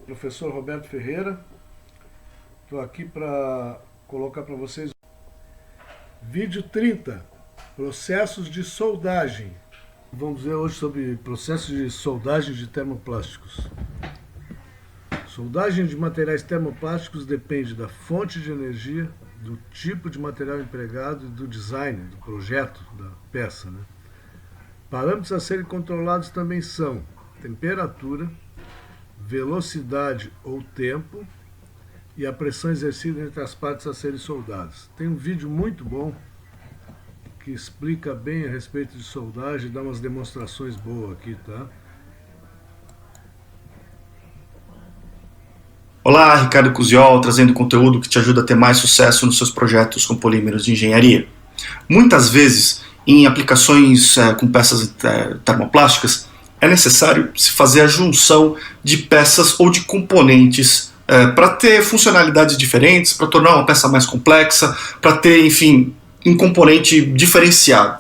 Professor Roberto Ferreira. Estou aqui para colocar para vocês vídeo 30, processos de soldagem. Vamos ver hoje sobre processos de soldagem de termoplásticos. Soldagem de materiais termoplásticos depende da fonte de energia, do tipo de material empregado e do design, do projeto da peça, né? Parâmetros a serem controlados também são temperatura, velocidade ou tempo e a pressão exercida entre as partes a serem soldadas. Tem um vídeo muito bom que explica bem a respeito de soldagem e dá umas demonstrações boas aqui, tá? Olá, Ricardo Cusiol, trazendo conteúdo que te ajuda a ter mais sucesso nos seus projetos com polímeros de engenharia. Muitas vezes, em aplicações com peças termoplásticas, é necessário se fazer a junção de peças ou de componentes para ter funcionalidades diferentes, para tornar uma peça mais complexa, para ter, enfim, um componente diferenciado.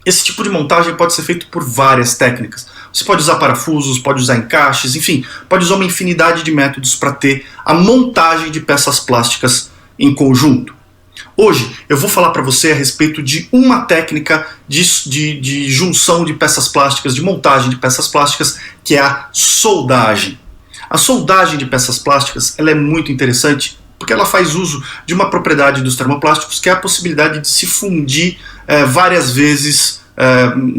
Esse tipo de montagem pode ser feito por várias técnicas. Você pode usar parafusos, pode usar encaixes, enfim, pode usar uma infinidade de métodos para ter a montagem de peças plásticas em conjunto. Hoje eu vou falar para você a respeito de uma técnica de junção de peças plásticas, de montagem de peças plásticas, que é a soldagem. A soldagem de peças plásticas ela é muito interessante porque ela faz uso de uma propriedade dos termoplásticos, que é a possibilidade de se fundir várias vezes,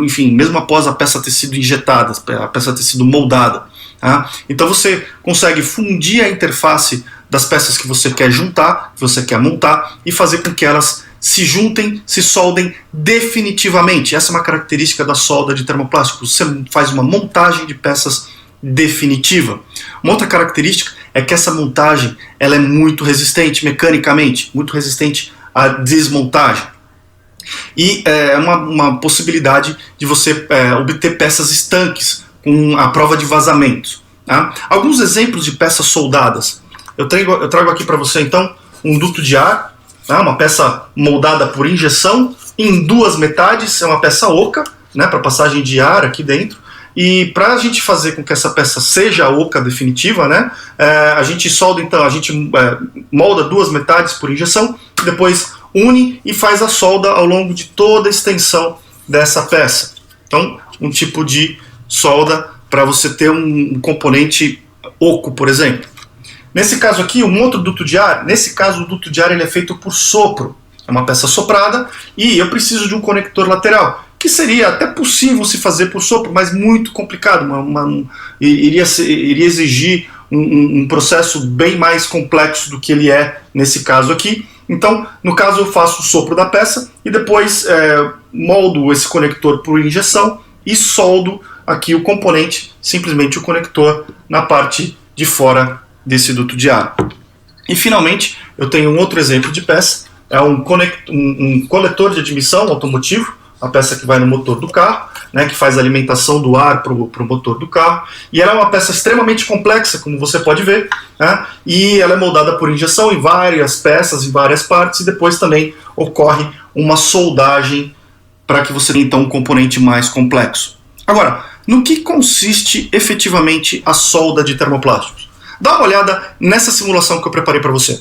enfim, mesmo após a peça ter sido injetada, a peça ter sido moldada. Tá? Então você consegue fundir a interface das peças que você quer juntar, que você quer montar, e fazer com que elas se juntem, se soldem definitivamente. Essa é uma característica da solda de termoplástico. Você faz uma montagem de peças definitiva. Uma outra característica é que essa montagem ela é muito resistente mecanicamente, muito resistente à desmontagem. E é uma possibilidade de você obter peças estanques com a prova de vazamentos. Tá? Alguns exemplos de peças soldadas. Eu trago aqui para você então um duto de ar, tá? Uma peça moldada por injeção em duas metades, é uma peça oca, né, para passagem de ar aqui dentro. E para a gente fazer com que essa peça seja oca definitiva, né, a gente solda então, a gente molda duas metades por injeção, depois une e faz a solda ao longo de toda a extensão dessa peça. Então, um tipo de solda para você ter um componente oco, por exemplo. Nesse caso aqui, um outro duto de ar, nesse caso o duto de ar ele é feito por sopro. É uma peça soprada e eu preciso de um conector lateral, que seria até possível se fazer por sopro, mas muito complicado, iria exigir um processo bem mais complexo do que ele é nesse caso aqui. Então, no caso eu faço o sopro da peça e depois moldo esse conector por injeção e soldo aqui o componente, simplesmente o conector, na parte de fora desse duto de ar. E finalmente, eu tenho um outro exemplo de peça, é um coletor de admissão automotivo, a peça que vai no motor do carro, né, que faz a alimentação do ar para o motor do carro, e ela é uma peça extremamente complexa, como você pode ver, né, e ela é moldada por injeção em várias peças, em várias partes, e depois também ocorre uma soldagem para que você tenha então um componente mais complexo. Agora, no que consiste efetivamente a solda de termoplásticos? Dá uma olhada nessa simulação que eu preparei para você.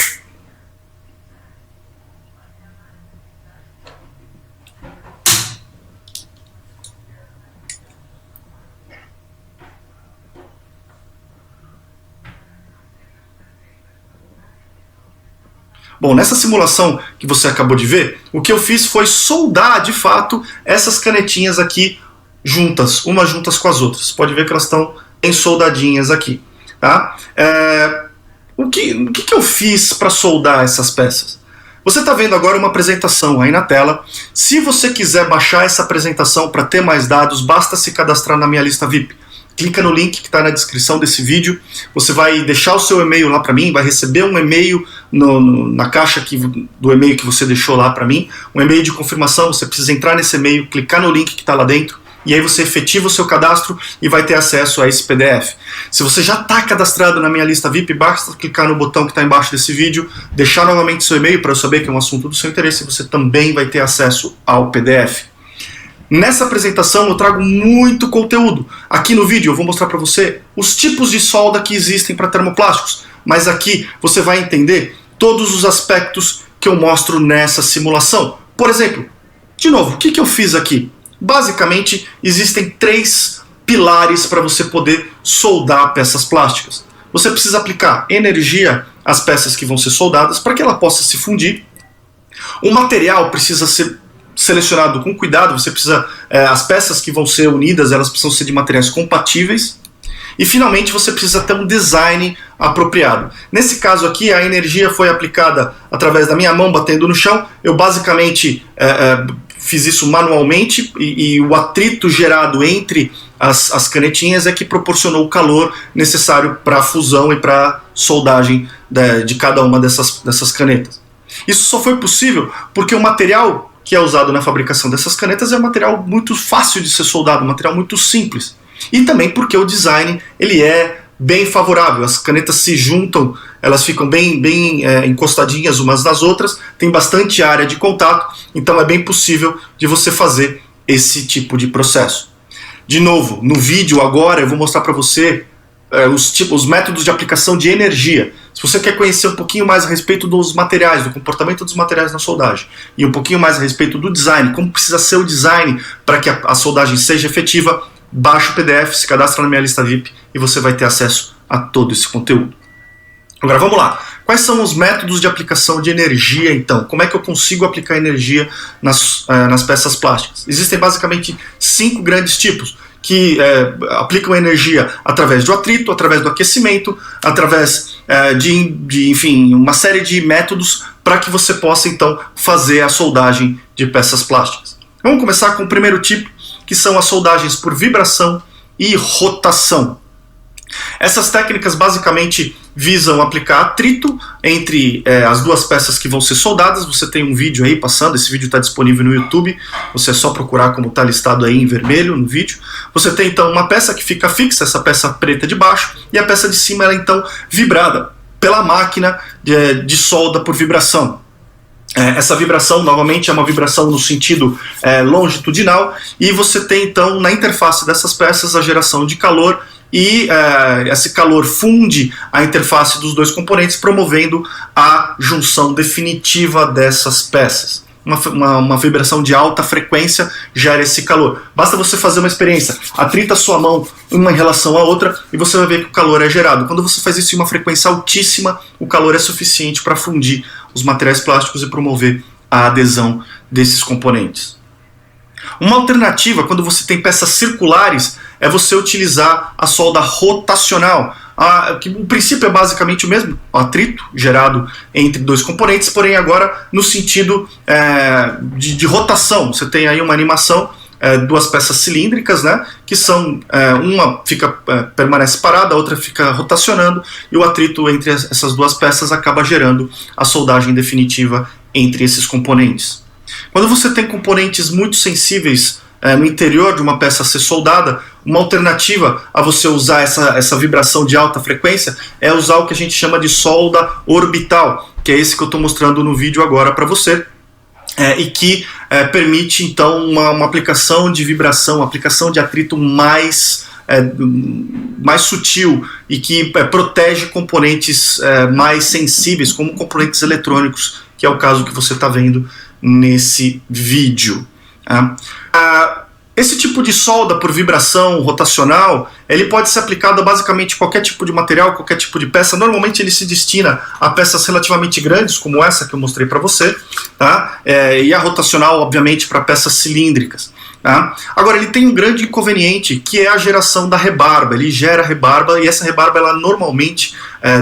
Bom, nessa simulação que você acabou de ver, o que eu fiz foi soldar de fato essas canetinhas aqui juntas, umas juntas com as outras. Você pode ver que elas estão bem soldadinhas aqui. Tá? O que eu fiz para soldar essas peças? Você está vendo agora uma apresentação aí na tela. Se você quiser baixar essa apresentação para ter mais dados, basta se cadastrar na minha lista VIP. Clica no link que está na descrição desse vídeo. Você vai deixar o seu e-mail lá para mim, vai receber um e-mail na caixa do e-mail que você deixou lá para mim, um e-mail de confirmação. Você precisa entrar nesse e-mail, clicar no link que está lá dentro, e aí você efetiva o seu cadastro e vai ter acesso a esse PDF. Se você já está cadastrado na minha lista VIP, basta clicar no botão que está embaixo desse vídeo, deixar novamente seu e-mail para eu saber que é um assunto do seu interesse, e você também vai ter acesso ao PDF. Nessa apresentação eu trago muito conteúdo. Aqui no vídeo eu vou mostrar para você os tipos de solda que existem para termoplásticos, mas aqui você vai entender todos os aspectos que eu mostro nessa simulação. Por exemplo, de novo, o que eu fiz aqui? Basicamente, existem 3 pilares para você poder soldar peças plásticas. Você precisa aplicar energia às peças que vão ser soldadas para que ela possa se fundir. O material precisa ser selecionado com cuidado, você precisa, as peças que vão ser unidas, elas precisam ser de materiais compatíveis. E finalmente você precisa ter um design apropriado. Nesse caso aqui, a energia foi aplicada através da minha mão batendo no chão. Eu basicamente fiz isso manualmente e o atrito gerado entre as canetinhas é que proporcionou o calor necessário para a fusão e para a soldagem de cada uma dessas canetas. Isso só foi possível porque o material que é usado na fabricação dessas canetas é um material muito fácil de ser soldado, um material muito simples. E também porque o design ele é bem favorável, as canetas se juntam, elas ficam bem encostadinhas umas nas outras, tem bastante área de contato, então é bem possível de você fazer esse tipo de processo. De novo, no vídeo agora eu vou mostrar para você os métodos de aplicação de energia. Se você quer conhecer um pouquinho mais a respeito dos materiais, do comportamento dos materiais na soldagem, e um pouquinho mais a respeito do design, como precisa ser o design para que a soldagem seja efetiva, baixa o PDF, se cadastra na minha lista VIP e você vai ter acesso a todo esse conteúdo. Agora vamos lá. Quais são os métodos de aplicação de energia então? Como é que eu consigo aplicar energia nas peças plásticas? Existem basicamente 5 grandes tipos que aplicam energia através do atrito, através do aquecimento, através enfim, uma série de métodos para que você possa então fazer a soldagem de peças plásticas. Vamos começar com o primeiro tipo, que são as soldagens por vibração e rotação. Essas técnicas basicamente visam aplicar atrito entre as duas peças que vão ser soldadas. Você tem um vídeo aí passando, esse vídeo está disponível no YouTube, você é só procurar como está listado aí em vermelho no vídeo. Você tem então uma peça que fica fixa, essa peça preta de baixo, e a peça de cima ela é então vibrada pela máquina de solda por vibração. Essa vibração, novamente, é uma vibração no sentido longitudinal, e você tem então na interface dessas peças a geração de calor, e esse calor funde a interface dos dois componentes, promovendo a junção definitiva dessas peças. Uma vibração de alta frequência gera esse calor. Basta você fazer uma experiência, atrita a sua mão uma em relação à outra e você vai ver que o calor é gerado. Quando você faz isso em uma frequência altíssima, o calor é suficiente para fundir os materiais plásticos e promover a adesão desses componentes. Uma alternativa, quando você tem peças circulares, é você utilizar a solda rotacional. O princípio é basicamente o mesmo, o atrito gerado entre dois componentes, porém agora no sentido de rotação. Você tem aí uma animação, duas peças cilíndricas, né, que são, uma permanece parada, a outra fica rotacionando, e o atrito entre essas duas peças acaba gerando a soldagem definitiva entre esses componentes. Quando você tem componentes muito sensíveis no interior de uma peça a ser soldada, uma alternativa a você usar essa vibração de alta frequência é usar o que a gente chama de solda orbital, que é esse que eu estou mostrando no vídeo agora para você, e que permite então uma aplicação de vibração, uma aplicação de atrito mais sutil e que protege componentes mais sensíveis, como componentes eletrônicos, que é o caso que você está vendo nesse vídeo. Esse tipo de solda por vibração rotacional, ele pode ser aplicado a basicamente qualquer tipo de material, qualquer tipo de peça. Normalmente ele se destina a peças relativamente grandes, como essa que eu mostrei para você, tá? E a rotacional, obviamente, para peças cilíndricas. Tá? Agora, ele tem um grande inconveniente, que é a geração da rebarba. Ele gera rebarba, e essa rebarba, ela normalmente,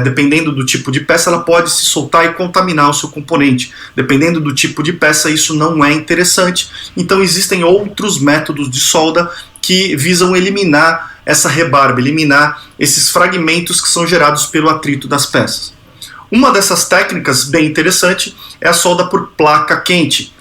dependendo do tipo de peça, ela pode se soltar e contaminar o seu componente. Dependendo do tipo de peça, isso não é interessante. Então existem outros métodos de solda que visam eliminar essa rebarba, eliminar esses fragmentos que são gerados pelo atrito das peças. Uma dessas técnicas bem interessante é a solda por placa quente.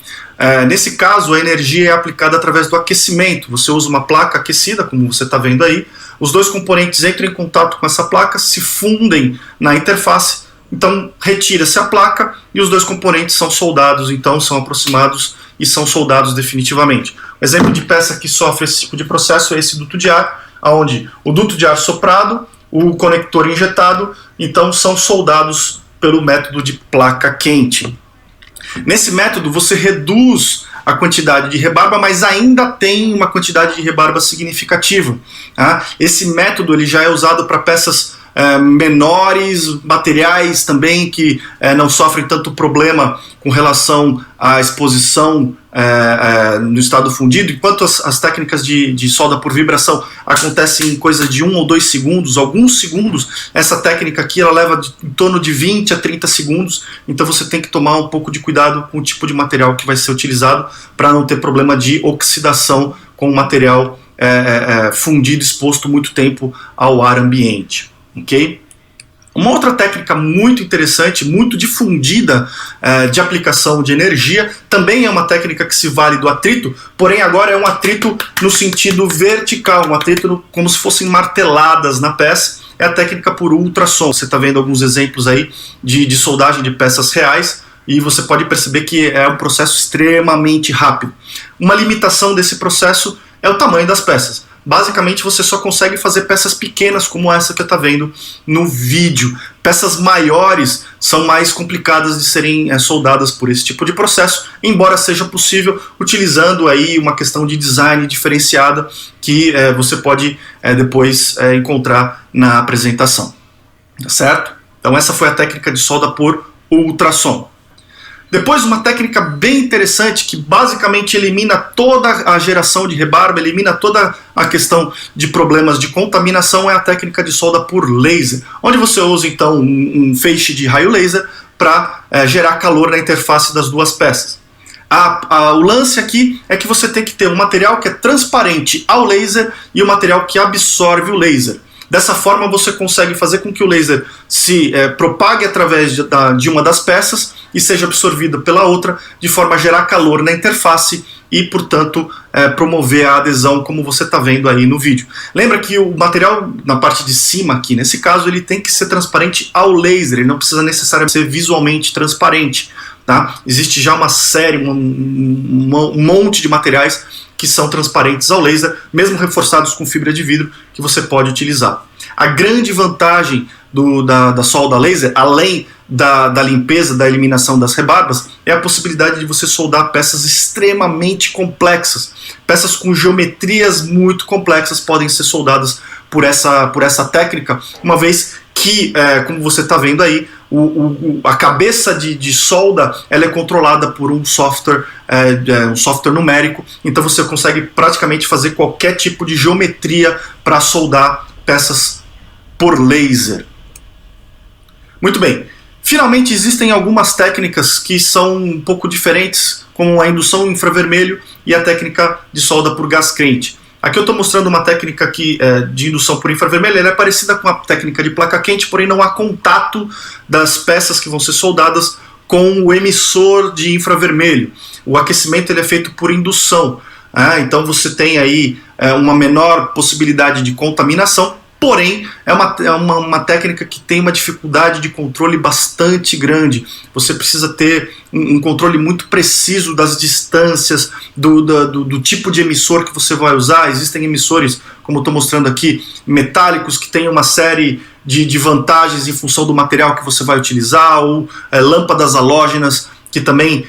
Nesse caso, a energia é aplicada através do aquecimento. Você usa uma placa aquecida, como você está vendo aí. Os dois componentes entram em contato com essa placa, se fundem na interface. Então, retira-se a placa e os dois componentes são soldados, então são aproximados e são soldados definitivamente. O exemplo de peça que sofre esse tipo de processo é esse duto de ar, onde o duto de ar soprado, o conector injetado, então são soldados pelo método de placa quente. Nesse método você reduz a quantidade de rebarba, mas ainda tem uma quantidade de rebarba significativa. Tá? Esse método ele já é usado para peças menores, materiais também que não sofrem tanto problema com relação à exposição no estado fundido, enquanto as técnicas de solda por vibração acontecem em coisa de 1 ou 2 segundos, alguns segundos. Essa técnica aqui ela leva em torno de 20 a 30 segundos, então você tem que tomar um pouco de cuidado com o tipo de material que vai ser utilizado para não ter problema de oxidação com o material fundido, exposto muito tempo ao ar ambiente. Okay? Uma outra técnica muito interessante, muito difundida de aplicação de energia, também é uma técnica que se vale do atrito, porém agora é um atrito no sentido vertical, um atrito como se fossem marteladas na peça, é a técnica por ultrassom. Você está vendo alguns exemplos aí de soldagem de peças reais, e você pode perceber que é um processo extremamente rápido. Uma limitação desse processo é o tamanho das peças. Basicamente você só consegue fazer peças pequenas como essa que você está vendo no vídeo. Peças maiores são mais complicadas de serem soldadas por esse tipo de processo, embora seja possível utilizando aí uma questão de design diferenciada que você pode depois encontrar na apresentação. Tá certo? Então essa foi a técnica de solda por ultrassom. Depois uma técnica bem interessante que basicamente elimina toda a geração de rebarba, elimina toda a questão de problemas de contaminação, é a técnica de solda por laser, onde você usa então um feixe de raio laser para gerar calor na interface das duas peças. O lance aqui é que você tem que ter um material que é transparente ao laser e um material que absorve o laser. Dessa forma você consegue fazer com que o laser se propague através de uma das peças e seja absorvido pela outra, de forma a gerar calor na interface e, portanto, promover a adesão, como você está vendo aí no vídeo. Lembra que o material na parte de cima aqui, nesse caso, ele tem que ser transparente ao laser, ele não precisa necessariamente ser visualmente transparente. Tá? Existe já uma série, um monte de materiais que são transparentes ao laser, mesmo reforçados com fibra de vidro, que você pode utilizar. A grande vantagem da solda laser, além da limpeza, da eliminação das rebarbas, é a possibilidade de você soldar peças extremamente complexas. Peças com geometrias muito complexas podem ser soldadas por essa técnica, uma vez que, como você está vendo aí, a cabeça de solda ela é controlada por um software numérico, então você consegue praticamente fazer qualquer tipo de geometria para soldar peças por laser. Muito bem. Finalmente existem algumas técnicas que são um pouco diferentes, como a indução infravermelho e a técnica de solda por gás quente. Aqui eu estou mostrando uma técnica aqui, de indução por infravermelho, ela é parecida com a técnica de placa quente, porém não há contato das peças que vão ser soldadas com o emissor de infravermelho. O aquecimento ele é feito por indução, então você tem aí uma menor possibilidade de contaminação, porém é uma técnica que tem uma dificuldade de controle bastante grande. Você precisa ter um controle muito preciso das distâncias, do tipo de emissor que você vai usar. Existem emissores, como eu estou mostrando aqui, metálicos, que têm uma série de vantagens em função do material que você vai utilizar, ou lâmpadas halógenas que também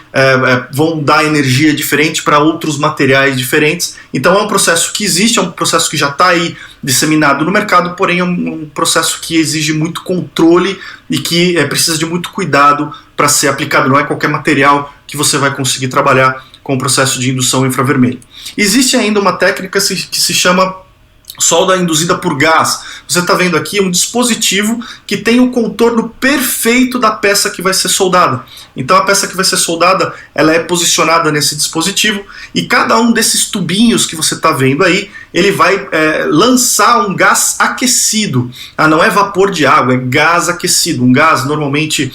vão dar energia diferente para outros materiais diferentes. Então é um processo que existe, é um processo que já está aí disseminado no mercado, porém é um processo que exige muito controle e que precisa de muito cuidado para ser aplicado. Não é qualquer material que você vai conseguir trabalhar com o processo de indução infravermelho. Existe ainda uma técnica que se chama solda induzida por gás. Você está vendo aqui um dispositivo que tem o contorno perfeito da peça que vai ser soldada. Então a peça que vai ser soldada, ela é posicionada nesse dispositivo e cada um desses tubinhos que você está vendo aí, ele vai lançar um gás aquecido. Não é vapor de água, é gás aquecido. Um gás normalmente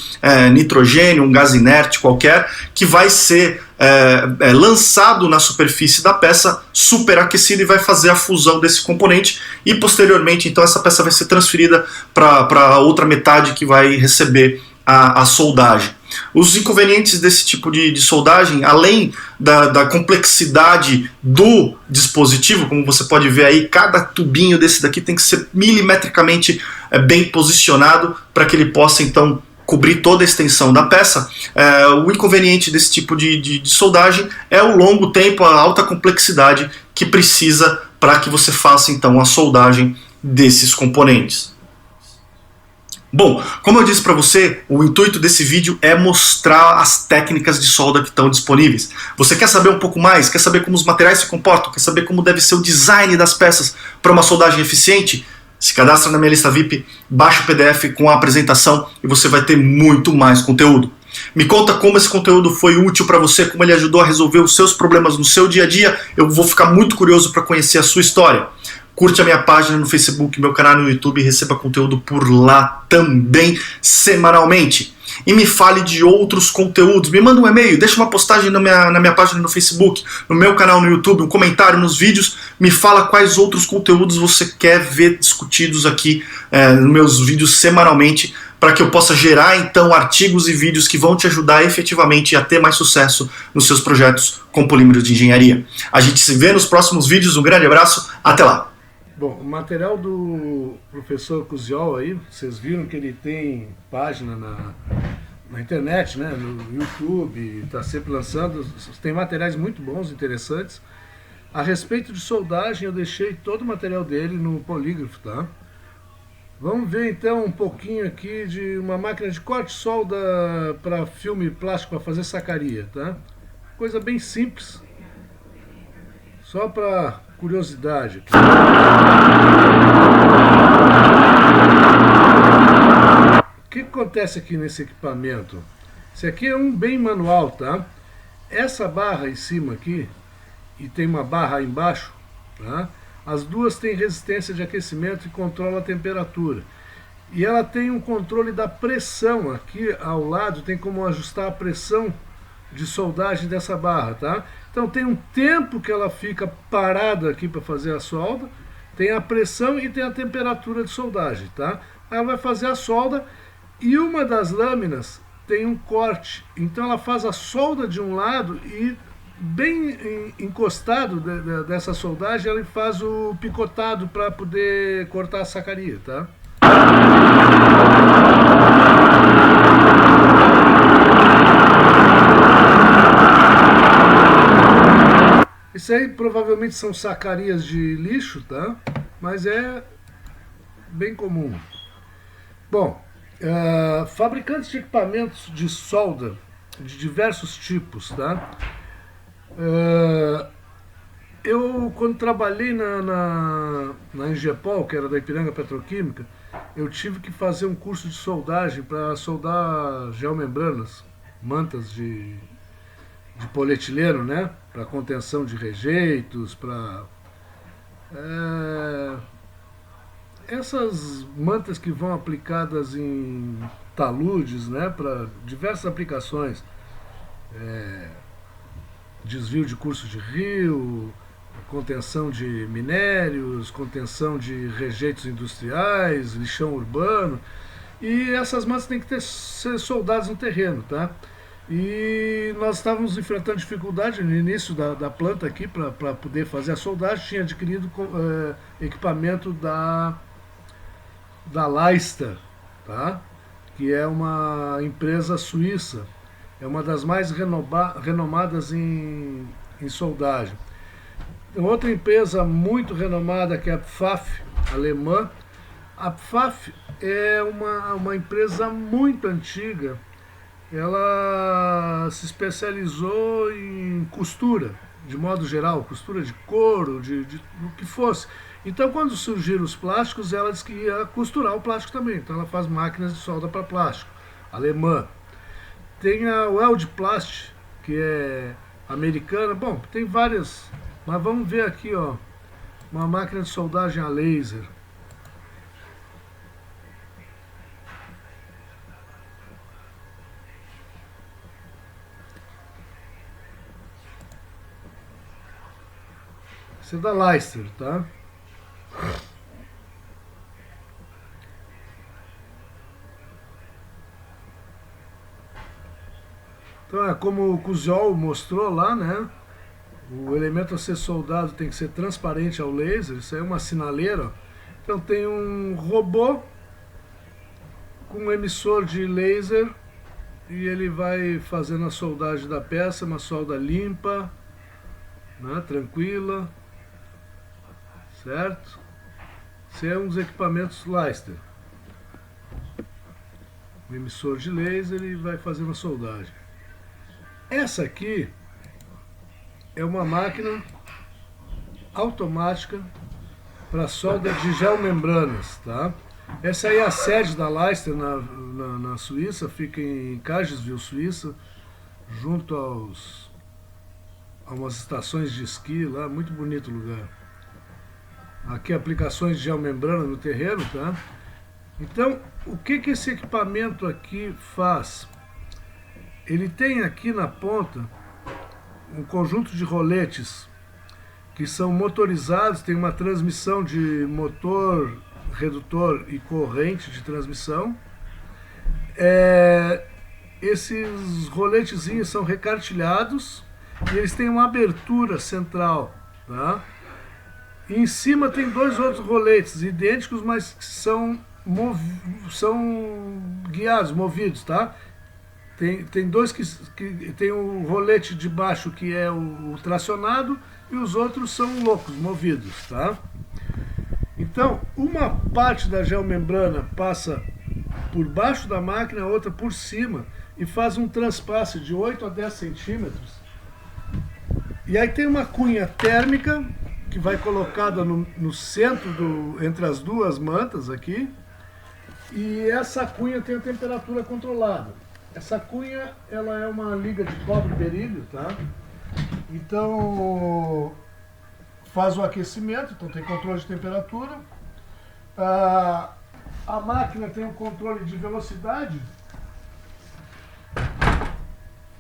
nitrogênio, um gás inerte qualquer, que vai ser lançado na superfície da peça, superaquecido, e vai fazer a fusão desse componente, e posteriormente então essa peça vai ser transferida para a outra metade que vai receber a soldagem. Os inconvenientes desse tipo de soldagem, além da complexidade do dispositivo, como você pode ver aí, cada tubinho desse daqui tem que ser milimetricamente bem posicionado para que ele possa então cobrir toda a extensão da peça. O inconveniente desse tipo de soldagem é o longo tempo, a alta complexidade que precisa para que você faça então a soldagem desses componentes. Bom, como eu disse para você, o intuito desse vídeo é mostrar as técnicas de solda que estão disponíveis. Você quer saber um pouco mais? Quer saber como os materiais se comportam? Quer saber como deve ser o design das peças para uma soldagem eficiente? Se cadastra na minha lista VIP, baixa o PDF com a apresentação e você vai ter muito mais conteúdo. Me conta como esse conteúdo foi útil para você, como ele ajudou a resolver os seus problemas no seu dia a dia. Eu vou ficar muito curioso para conhecer a sua história. Curte a minha página no Facebook, meu canal no YouTube e receba conteúdo por lá também, semanalmente. E me fale de outros conteúdos. Me manda um e-mail, deixa uma postagem na minha página no Facebook, no meu canal no YouTube, um comentário nos vídeos. Me fala quais outros conteúdos você quer ver discutidos aqui nos meus vídeos semanalmente, para que eu possa gerar então artigos e vídeos que vão te ajudar efetivamente a ter mais sucesso nos seus projetos com polímeros de engenharia. A gente se vê nos próximos vídeos. Um grande abraço, até lá! Bom, o material do professor Cusiol aí, vocês viram que ele tem página na internet, né, no YouTube, está sempre lançando, tem materiais muito bons, interessantes. A respeito de soldagem, eu deixei todo o material dele no polígrafo, tá? Vamos ver então um pouquinho aqui de uma máquina de corte e solda para filme plástico, para fazer sacaria, tá? Coisa bem simples, só para curiosidade aqui. O que acontece aqui nesse equipamento? Esse aqui é um bem manual, tá? Essa barra em cima aqui, e tem uma barra aí embaixo, tá? As duas têm resistência de aquecimento e controla a temperatura. E ela tem um controle da pressão aqui ao lado, tem como ajustar a pressão de soldagem dessa barra, tá? Então tem um tempo que ela fica parada aqui para fazer a solda, tem a pressão e tem a temperatura de soldagem, tá? Ela vai fazer a solda e uma das lâminas tem um corte, então ela faz a solda de um lado e bem encostado dessa soldagem ela faz o picotado para poder cortar a sacaria, tá? Isso aí provavelmente são sacarias de lixo, tá? Mas é bem comum. Bom, fabricantes de equipamentos de solda de diversos tipos, tá? Eu, quando trabalhei na Engepol, que era da Ipiranga Petroquímica, eu tive que fazer um curso de soldagem para soldar geomembranas, mantas de polietileno, né? Para contenção de rejeitos, para essas mantas que vão aplicadas em taludes, né? Para diversas aplicações, desvio de curso de rio, contenção de minérios, contenção de rejeitos industriais, lixão urbano, e essas mantas têm que ser soldadas no terreno, tá? E nós estávamos enfrentando dificuldade no início da planta aqui para poder fazer a soldagem. Tinha adquirido equipamento da Leister, tá? Que é uma empresa suíça, é uma das mais renomadas em soldagem. Tem outra empresa muito renomada que é a Pfaff, alemã. A Pfaff é uma empresa muito antiga. Ela se especializou em costura, de modo geral, costura de couro, do que fosse. Então, quando surgiram os plásticos, ela disse que ia costurar o plástico também. Então, ela faz máquinas de solda para plástico, alemã. Tem a Weldplast, que é americana. Bom, tem várias, mas vamos ver aqui, ó, uma máquina de soldagem a laser. Esse é da Leister, tá? Então é como o Kuziol mostrou lá, né? O elemento a ser soldado tem que ser transparente ao laser, isso aí é uma sinaleira. Então tem um robô com um emissor de laser e ele vai fazendo a soldagem da peça, uma solda limpa, né, tranquila, certo? Esse é um dos equipamentos Leister. Um emissor de laser e vai fazendo a soldagem. Essa aqui é uma máquina automática para solda de geomembranas, tá? Essa aí é a sede da Leister na Suíça, fica em Cargesville, Suíça, junto a umas estações de esqui lá, muito bonito o lugar. Aqui aplicações de geomembrana no terreno, tá? Então, o que esse equipamento aqui faz? Ele tem aqui na ponta um conjunto de roletes que são motorizados, tem uma transmissão de motor, redutor e corrente de transmissão. Esses roletezinhos são recartilhados e eles têm uma abertura central, tá? E em cima tem dois outros roletes idênticos, mas que são guiados, movidos, tá? Tem dois que tem o rolete de baixo que é o tracionado e os outros são loucos, movidos, tá? Então, uma parte da geomembrana passa por baixo da máquina, a outra por cima e faz um transpasse de 8 a 10 centímetros. E aí tem uma cunha térmica que vai colocada no centro, entre as duas mantas aqui, e essa cunha tem a temperatura controlada. Essa cunha, ela é uma liga de cobre berílio, tá? Então, faz o aquecimento, então tem controle de temperatura. A máquina tem um controle de velocidade.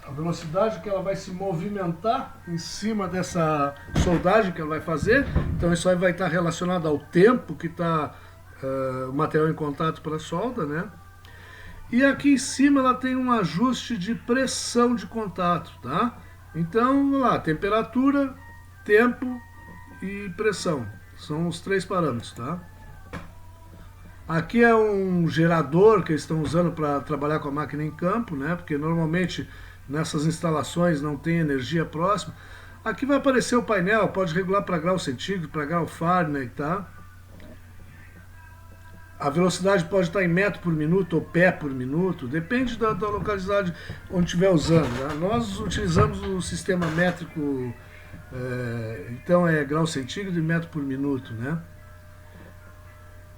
A velocidade que ela vai se movimentar em cima dessa soldagem que ela vai fazer. Então isso aí vai estar relacionado ao tempo que está o material em contato para a solda, né? E aqui em cima ela tem um ajuste de pressão de contato, tá? Então, vamos lá, temperatura, tempo e pressão. São os 3 parâmetros, tá? Aqui é um gerador que eles estão usando para trabalhar com a máquina em campo, né? Porque normalmente nessas instalações não tem energia próxima. Aqui vai aparecer o painel, pode regular para grau centígrado, para grau Fahrenheit, tá? A velocidade pode estar em metro por minuto ou pé por minuto, depende da localidade onde estiver usando, né? Nós utilizamos o sistema métrico, então é grau centígrado e metro por minuto, né?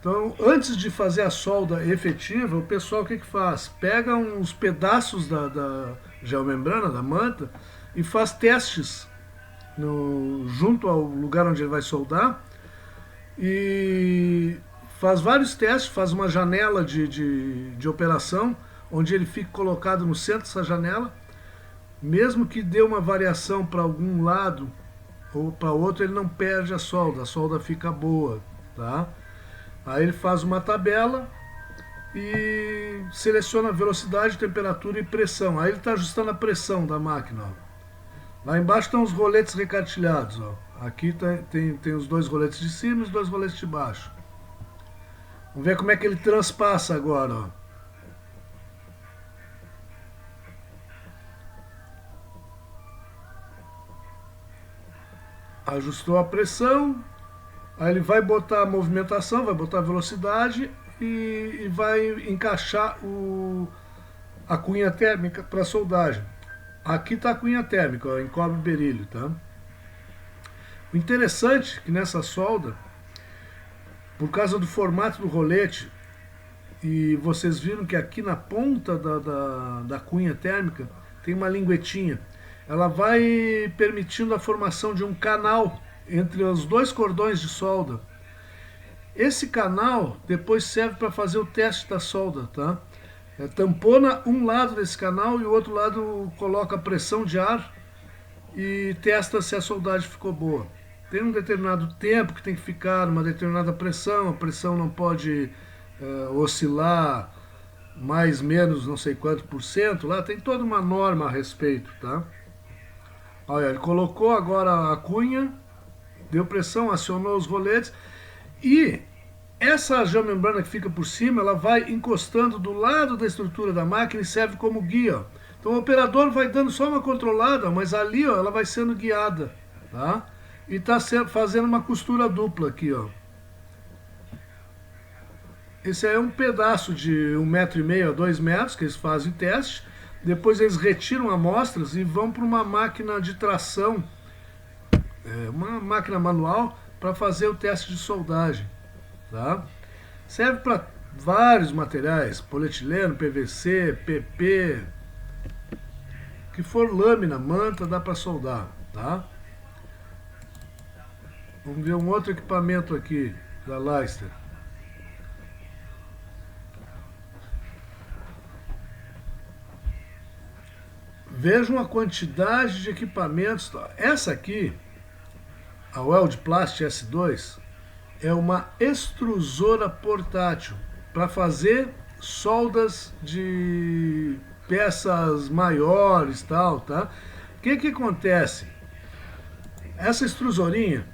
Então, antes de fazer a solda efetiva, o pessoal o que faz? Pega uns pedaços da geomembrana, da manta, e faz testes junto ao lugar onde ele vai soldar, e faz vários testes, faz uma janela de operação, onde ele fica colocado no centro dessa janela. Mesmo que dê uma variação para algum lado ou para outro, ele não perde a solda fica boa, tá? Aí ele faz uma tabela e seleciona a velocidade, temperatura e pressão. Aí ele está ajustando a pressão da máquina, ó. Lá embaixo estão os roletes recartilhados, ó. Aqui tem os 2 roletes de cima e os 2 roletes de baixo. Vamos ver como é que ele transpassa agora, ó. Ajustou a pressão, aí ele vai botar a movimentação, vai botar a velocidade e vai encaixar a cunha térmica para soldagem. Aqui está a cunha térmica, ó, em cobre berílio, tá? O interessante é que nessa solda, por causa do formato do rolete, e vocês viram que aqui na ponta da cunha térmica tem uma linguetinha. Ela vai permitindo a formação de um canal entre os 2 cordões de solda. Esse canal depois serve para fazer o teste da solda, tá? Tampona um lado desse canal e o outro lado coloca a pressão de ar e testa se a soldagem ficou boa. Tem um determinado tempo que tem que ficar numa determinada pressão, a pressão não pode oscilar mais menos não sei quanto por cento, lá tem toda uma norma a respeito, tá? Olha, ele colocou agora a cunha, deu pressão, acionou os roletes e essa geomembrana que fica por cima, ela vai encostando do lado da estrutura da máquina e serve como guia. Então o operador vai dando só uma controlada, mas ali ó, ela vai sendo guiada, tá? E está fazendo uma costura dupla aqui, ó. Esse é um pedaço de 1,5 m a 2 metros que eles fazem o teste. Depois eles retiram amostras e vão para uma máquina de tração, uma máquina manual, para fazer o teste de soldagem. Tá? Serve para vários materiais, polietileno, PVC, PP, que for lâmina, manta, dá para soldar. Tá? Vamos ver um outro equipamento aqui da Leister. Vejam a quantidade de equipamentos. Essa aqui, a Weldplast S2, é uma extrusora portátil para fazer soldas de peças maiores, tal, tá? O que acontece? Essa extrusorinha,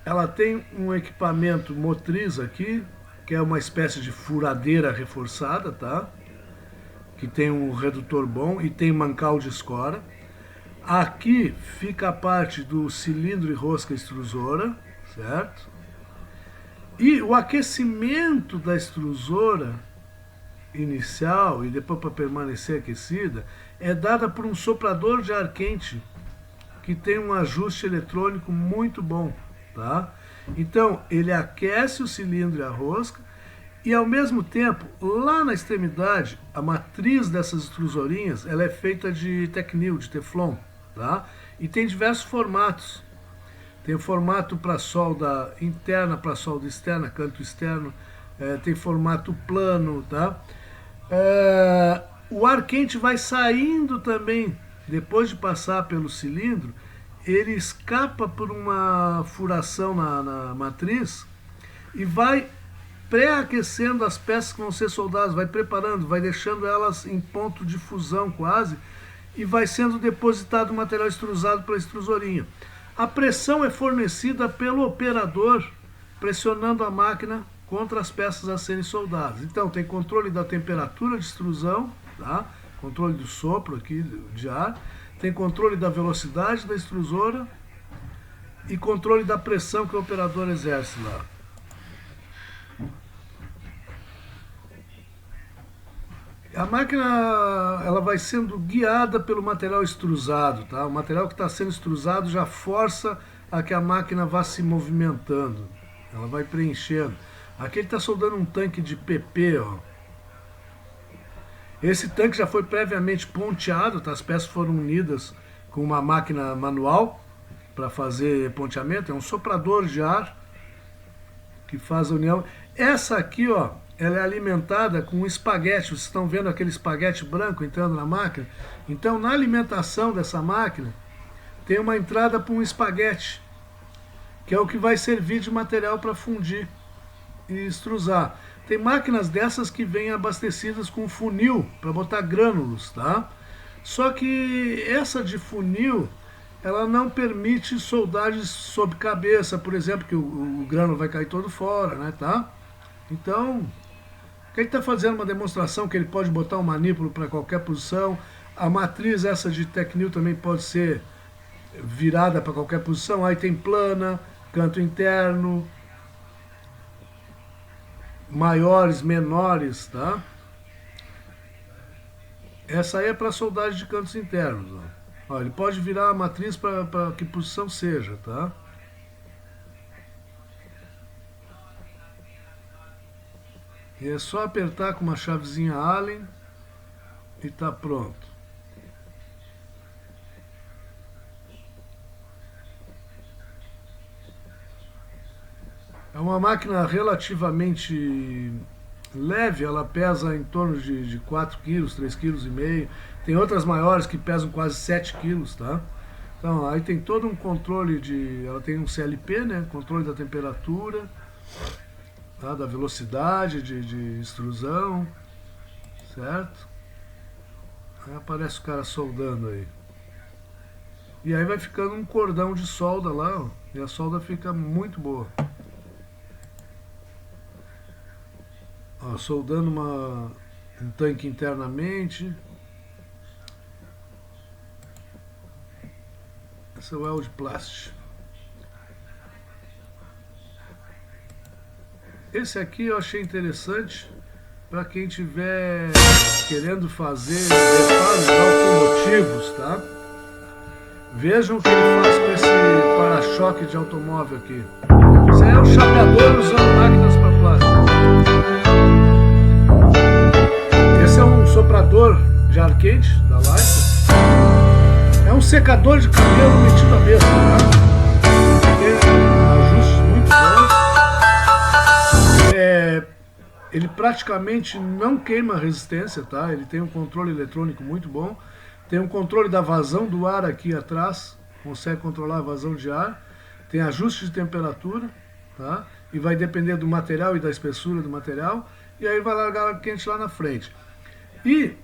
ela tem um equipamento motriz aqui, que é uma espécie de furadeira reforçada, tá? Que tem um redutor bom e tem mancal de escora. Aqui fica a parte do cilindro e rosca extrusora, certo? E o aquecimento da extrusora inicial e depois para permanecer aquecida é dada por um soprador de ar quente que tem um ajuste eletrônico muito bom, tá? Então ele aquece o cilindro e a rosca. E ao mesmo tempo, lá na extremidade, a matriz dessas extrusorinhas, ela é feita de Tecnil, de Teflon, tá? E tem diversos formatos. Tem o formato para solda interna, para solda externa, canto externo, tem formato plano, tá? O ar quente vai saindo também, depois de passar pelo cilindro, ele escapa por uma furação na matriz e vai pré-aquecendo as peças que vão ser soldadas, vai preparando, vai deixando elas em ponto de fusão quase, e vai sendo depositado o material extrusado pela extrusorinha. A pressão é fornecida pelo operador, pressionando a máquina contra as peças a serem soldadas. Então tem controle da temperatura de extrusão, tá? Controle do sopro aqui de ar, tem controle da velocidade da extrusora e controle da pressão que o operador exerce lá. A máquina ela vai sendo guiada pelo material extrusado, tá? O material que está sendo extrusado já força a que a máquina vá se movimentando. Ela vai preenchendo. Aqui ele está soldando um tanque de PP, ó. Esse tanque já foi previamente ponteado, tá? As peças foram unidas com uma máquina manual para fazer ponteamento. É um soprador de ar que faz a união. Essa aqui, ó, ela é alimentada com um espaguete. Vocês estão vendo aquele espaguete branco entrando na máquina? Então, na alimentação dessa máquina, tem uma entrada para um espaguete, que é o que vai servir de material para fundir e extrusar. Tem máquinas dessas que vêm abastecidas com funil para botar grânulos, tá? Só que essa de funil, ela não permite soldagens sob cabeça, por exemplo, que o grânulo vai cair todo fora, né, tá? Então, ele está fazendo uma demonstração que ele pode botar um manípulo para qualquer posição. A matriz essa de Tecnil também pode ser virada para qualquer posição. Aí tem plana, canto interno, maiores, menores, tá? Essa aí é para soldagem de cantos internos. Ó. Ele pode virar a matriz para que posição seja, tá? E é só apertar com uma chavezinha Allen e está pronto. É uma máquina relativamente leve, ela pesa em torno de 4 kg, 3,5 kg. Tem outras maiores que pesam quase 7 kg, tá? Então, aí tem todo um controle ela tem um CLP, né? Controle da temperatura, tá? Da velocidade de extrusão. certo? Aí aparece o cara soldando aí. E aí vai ficando um cordão de solda lá, ó, e a solda fica muito boa. Ó, soldando um tanque internamente. Esse é o weld plástico. Esse aqui eu achei interessante para quem tiver querendo fazer reparos automotivos, tá? Vejam o que ele faz com esse para-choque de automóvel aqui. Isso aí é um chapeador usando máquinas para plástico. Esse é um soprador de ar quente da Leica. É um secador de cabelo metido a besta, tá? Tem ajustes muito bons. Ele praticamente não queima a resistência, tá? Ele tem um controle eletrônico muito bom. Tem um controle da vazão do ar aqui atrás. Consegue controlar a vazão de ar. Tem ajuste de temperatura, tá? E vai depender do material e da espessura do material. E aí vai largar ar quente lá na frente. E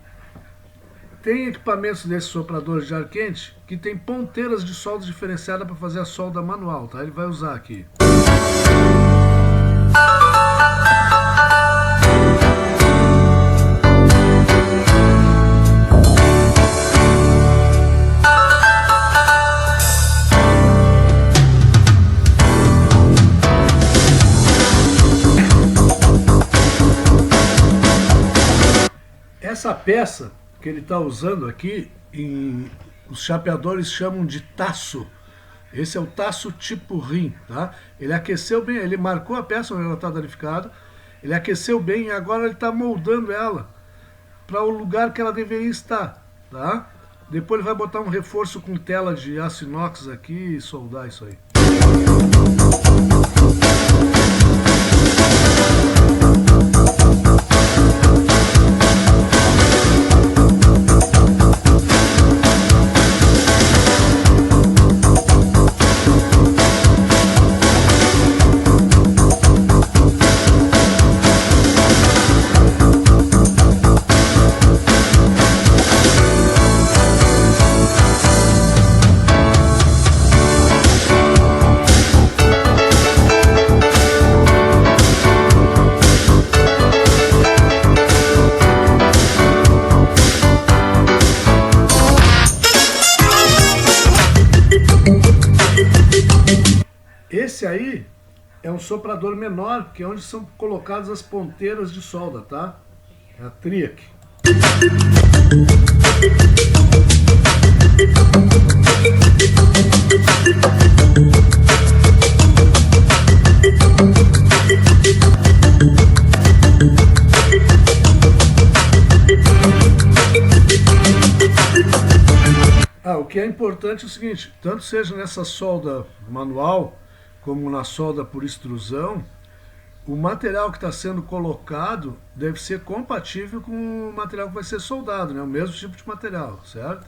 tem equipamentos desses sopradores de ar quente que tem ponteiras de solda diferenciada para fazer a solda manual, tá? Ele vai usar aqui. Essa peça que ele está usando aqui, os chapeadores chamam de taço. Esse é o taço tipo rim, tá? Ele aqueceu bem, ele marcou a peça onde ela está danificada, ele aqueceu bem e agora ele está moldando ela para o lugar que ela deveria estar, tá? Depois ele vai botar um reforço com tela de aço inox aqui e soldar isso aí. Esse aí é um soprador menor, que é onde são colocadas as ponteiras de solda, tá? É a Triac. O que é importante é o seguinte, tanto seja nessa solda manual, como na solda por extrusão, o material que está sendo colocado deve ser compatível com o material que vai ser soldado, né? O mesmo tipo de material, certo?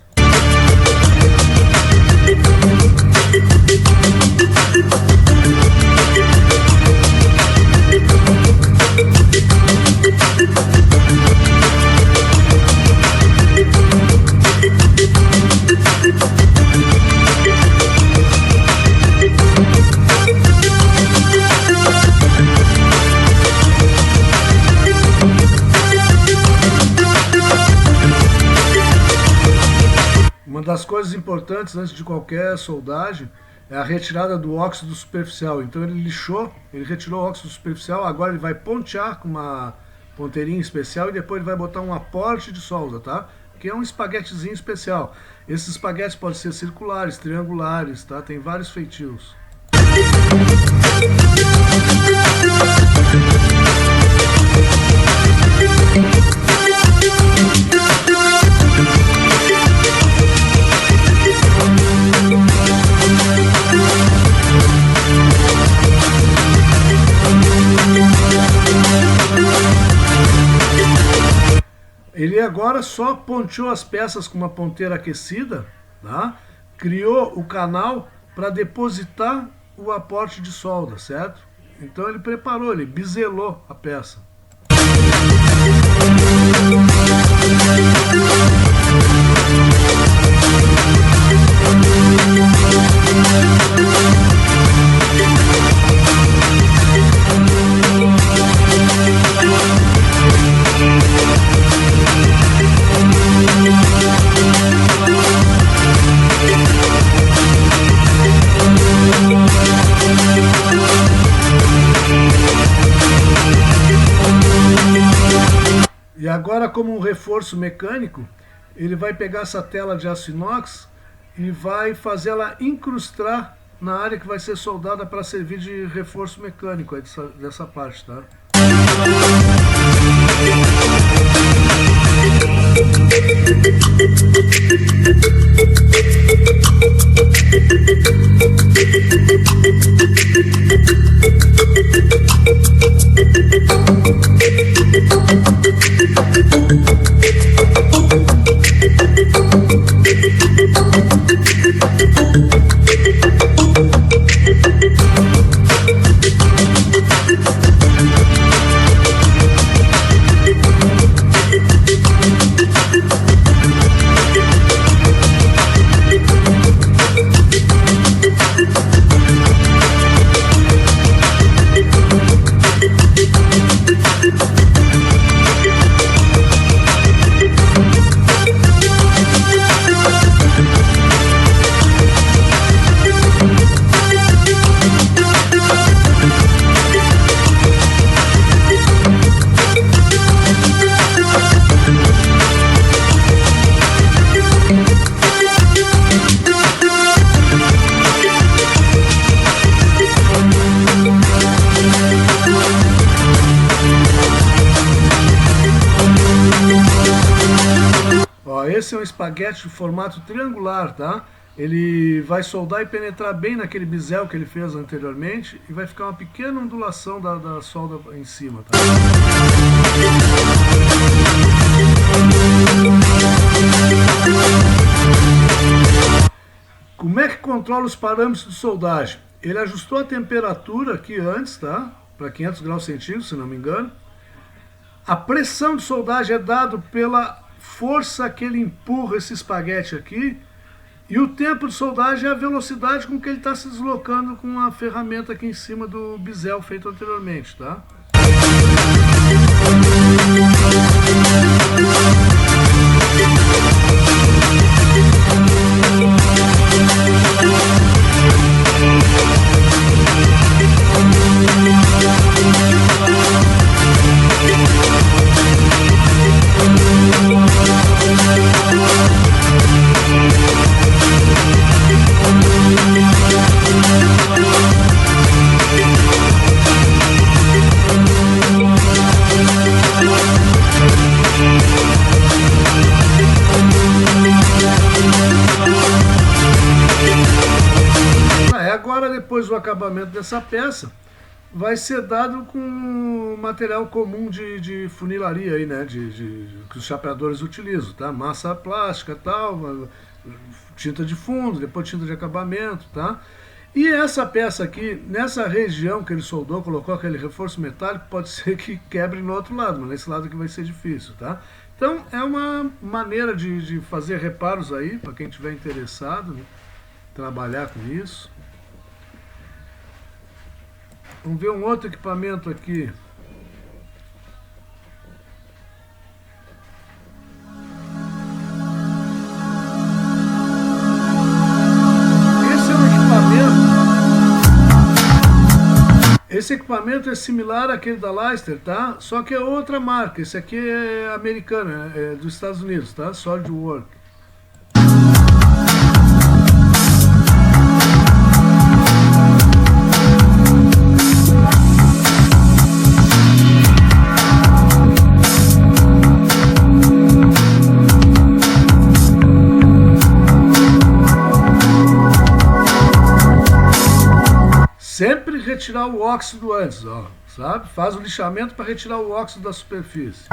Uma das coisas importantes antes de qualquer soldagem é a retirada do óxido superficial. Então ele lixou, ele retirou o óxido superficial, agora ele vai pontear com uma ponteirinha especial e depois ele vai botar um aporte de solda, tá? Que é um espaguetezinho especial. Esses espaguetes podem ser circulares, triangulares, tá? Tem vários feitios. Ele agora só ponteou as peças com uma ponteira aquecida, tá? Criou o canal para depositar o aporte de solda, certo? Então ele preparou, ele biselou a peça. Agora, como um reforço mecânico, ele vai pegar essa tela de aço inox e vai fazer ela incrustar na área que vai ser soldada para servir de reforço mecânico aí dessa parte, tá? Esse é um espaguete de formato triangular, tá? Ele vai soldar e penetrar bem naquele bisel que ele fez anteriormente e vai ficar uma pequena ondulação da solda em cima, tá? Como é que controla os parâmetros de soldagem? Ele ajustou a temperatura aqui antes, tá? Para 500 graus centígrados, se não me engano. A pressão de soldagem é dada pela força que ele empurra esse espaguete aqui, e o tempo de soldagem é a velocidade com que ele está se deslocando com a ferramenta aqui em cima do bisel feito anteriormente, tá? Agora, depois do acabamento dessa peça, vai ser dado com material comum de funilaria aí, né? Que os chapeadores utilizam, tá? Massa plástica, tal, tinta de fundo, depois tinta de acabamento, tá? E essa peça aqui, nessa região que ele soldou, colocou aquele reforço metálico, pode ser que quebre no outro lado, mas nesse lado aqui vai ser difícil, tá? Então é uma maneira de fazer reparos aí, para quem estiver interessado, né? Trabalhar com isso. Vamos ver um outro equipamento aqui. Esse equipamento é similar àquele da Leister, tá? Só que é outra marca. Esse aqui é americano, é dos Estados Unidos, tá? SolidWorks. Sempre retirar o óxido antes, ó, sabe? Faz o lixamento para retirar o óxido da superfície.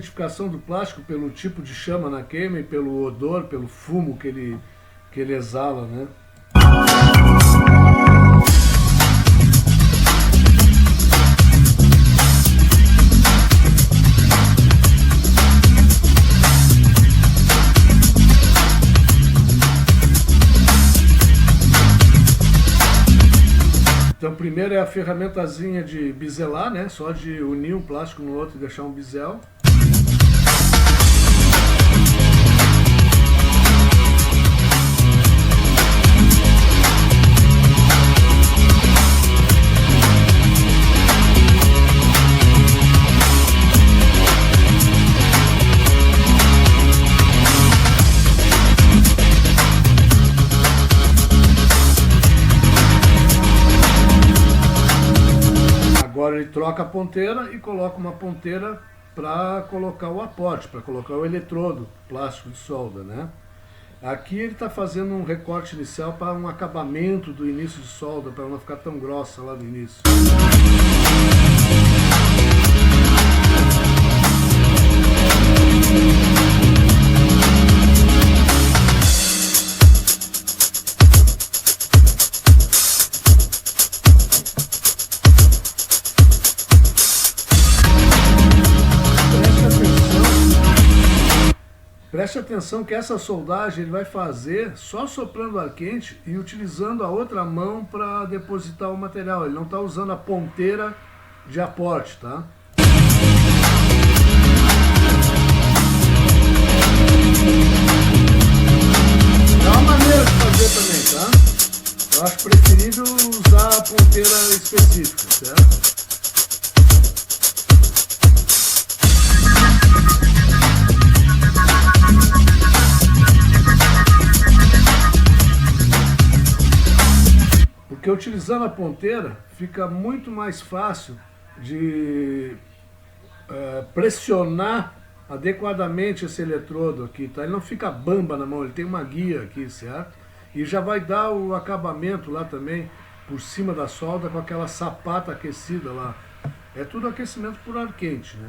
identificação do plástico pelo tipo de chama na queima e pelo odor, pelo fumo que ele exala, né? Então, primeiro é a ferramentazinha de biselar, né? Só de unir um plástico no outro e deixar um bisel. Agora ele troca a ponteira e coloca uma ponteira para colocar o aporte, para colocar o eletrodo plástico de solda, né? Aqui ele está fazendo um recorte inicial para um acabamento do início de solda, para não ficar tão grossa lá do início. Preste atenção que essa soldagem ele vai fazer só soprando ar quente e utilizando a outra mão para depositar o material. Ele não está usando a ponteira de aporte, tá? É uma maneira de fazer também, tá? Eu acho preferível usar a ponteira específica, certo? Porque utilizando a ponteira fica muito mais fácil de pressionar adequadamente esse eletrodo aqui, tá? Ele não fica bamba na mão, ele tem uma guia aqui, certo? E já vai dar o acabamento lá também, por cima da solda, com aquela sapata aquecida lá. É tudo aquecimento por ar quente, né?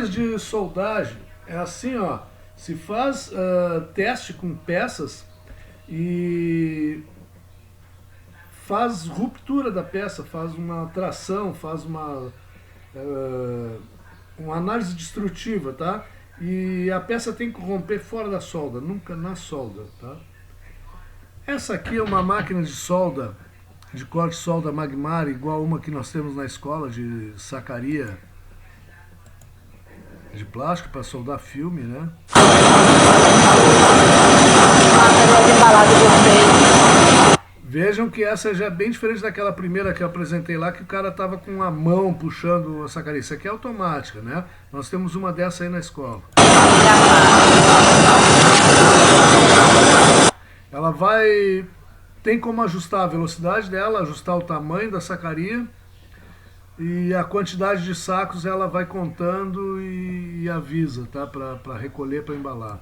De soldagem é assim, ó, se faz teste com peças e faz ruptura da peça, faz uma tração, faz uma análise destrutiva, tá? E a peça tem que romper fora da solda, nunca na solda, tá? Essa aqui é uma máquina de solda, de corte de solda Magmar, igual uma que nós temos na escola de sacaria de plástico para soldar filme, né? Vejam que essa já é bem diferente daquela primeira que eu apresentei lá, que o cara tava com a mão puxando a sacaria. Isso aqui é automática, né? Nós temos uma dessa aí na escola. Ela vai... Tem como ajustar a velocidade dela, ajustar o tamanho da sacaria. E a quantidade de sacos ela vai contando e avisa, tá? Para recolher, para embalar.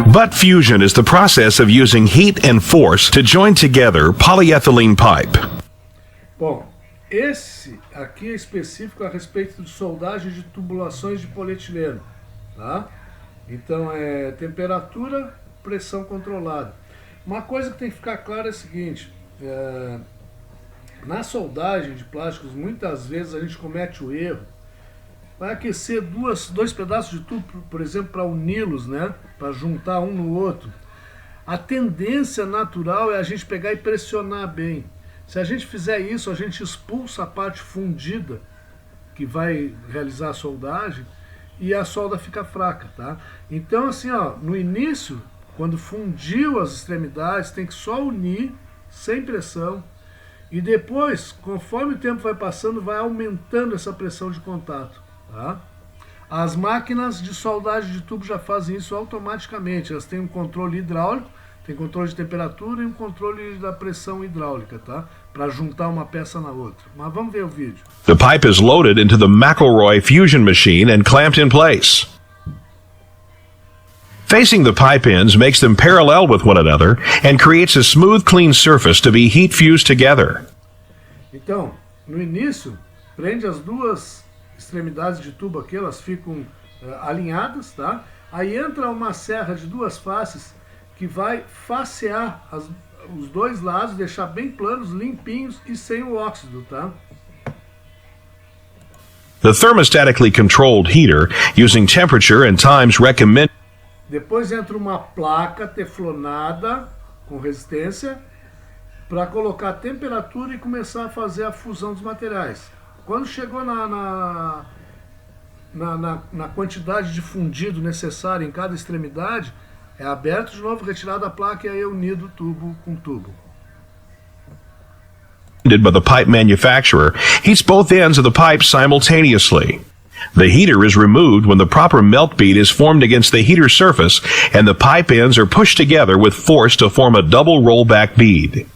Butt fusion is the process of using heat and force to join together polyethylene pipe. Bom, esse aqui é específico a respeito de soldagem de tubulações de polietileno, tá? Então é temperatura, pressão controlada. Uma coisa que tem que ficar clara é a seguinte, na soldagem de plásticos muitas vezes a gente comete o erro, vai aquecer dois pedaços de tubo, por exemplo, para uni-los, né? Para juntar um no outro. A tendência natural é a gente pegar e pressionar bem. Se a gente fizer isso, a gente expulsa a parte fundida que vai realizar a soldagem e a solda fica fraca, tá? Então, assim, ó, no início, quando fundiu as extremidades, tem que só unir, sem pressão, e depois, conforme o tempo vai passando, vai aumentando essa pressão de contato, tá? As máquinas de soldagem de tubo já fazem isso automaticamente, elas têm um controle hidráulico, tem controle de temperatura e um controle da pressão hidráulica, tá? Para juntar uma peça na outra. Mas vamos ver o vídeo. The pipe is loaded into the McElroy fusion machine and clamped in place. Facing the pipe ends makes them parallel with one another and creates a smooth, clean surface to be heat fused together. Então, no início, prende as duas extremidades de tubo aqui, elas ficam alinhadas, tá? Aí entra uma serra de duas faces que vai facear os dois lados, deixar bem planos, limpinhos e sem o óxido, tá? The thermostatically controlled heater, using temperature and times recommended. Depois entra uma placa teflonada com resistência para colocar a temperatura e começar a fazer a fusão dos materiais. Quando chegou na quantidade de fundido necessária em cada extremidade, é aberto de novo, retirado a placa e aí é unido tubo com tubo. By the pipe manufacturer, heats both ends of the pipe simultaneously. The heater is removed when the proper melt bead is formed against the heater surface and the pipe ends are pushed together with force to form a double rollback bead.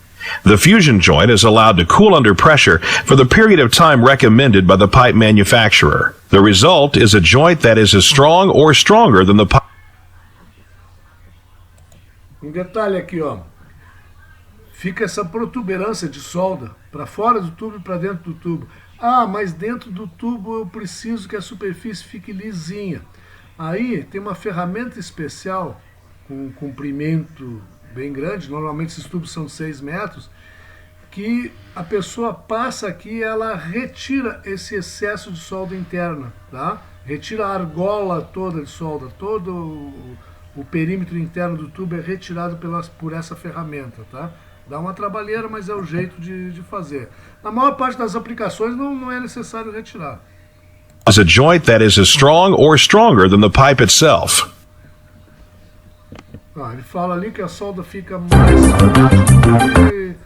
The fusion joint is allowed to cool under pressure for the period of time recommended by the pipe manufacturer. The result is a joint that is as strong or stronger than the pipe. Um detalhe aqui, ó. Fica essa protuberância de solda para fora do tubo e para dentro do tubo. Ah, mas dentro do tubo eu preciso que a superfície fique lisinha. Aí tem uma ferramenta especial com um comprimento bem grande, normalmente esses tubos são 6 metros, que a pessoa passa aqui e ela retira esse excesso de solda interna, tá? Retira a argola toda de solda, todo o perímetro interno do tubo é retirado por essa ferramenta, tá? Dá uma trabalheira, mas é o jeito de fazer. Na maior parte das aplicações não é necessário retirar. Is a joint that is as strong or stronger than the pipe itself. Ele fala ali que a solda fica mais forte do que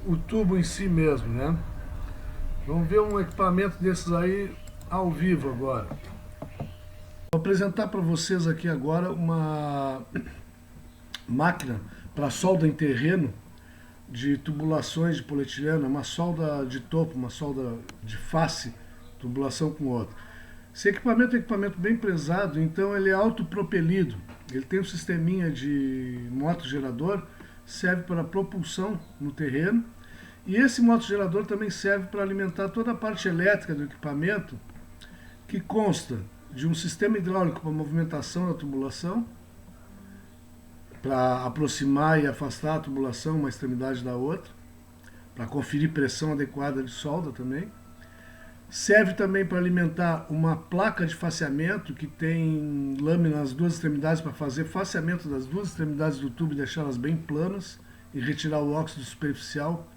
o tubo em si mesmo, né? Vamos ver um equipamento desses aí ao vivo agora. Vou apresentar para vocês aqui agora uma máquina para solda em terreno de tubulações de polietileno, uma solda de topo, uma solda de face, tubulação com outra. Esse equipamento é um equipamento bem pesado, então ele é autopropelido. Ele tem um sisteminha de motogerador, serve para propulsão no terreno, e esse motogerador também serve para alimentar toda a parte elétrica do equipamento, que consta de um sistema hidráulico para movimentação da tubulação, para aproximar e afastar a tubulação uma extremidade da outra, para conferir pressão adequada de solda também. Serve também para alimentar uma placa de faceamento que tem lâmina nas duas extremidades para fazer faceamento das duas extremidades do tubo e deixá-las bem planas e retirar o óxido superficial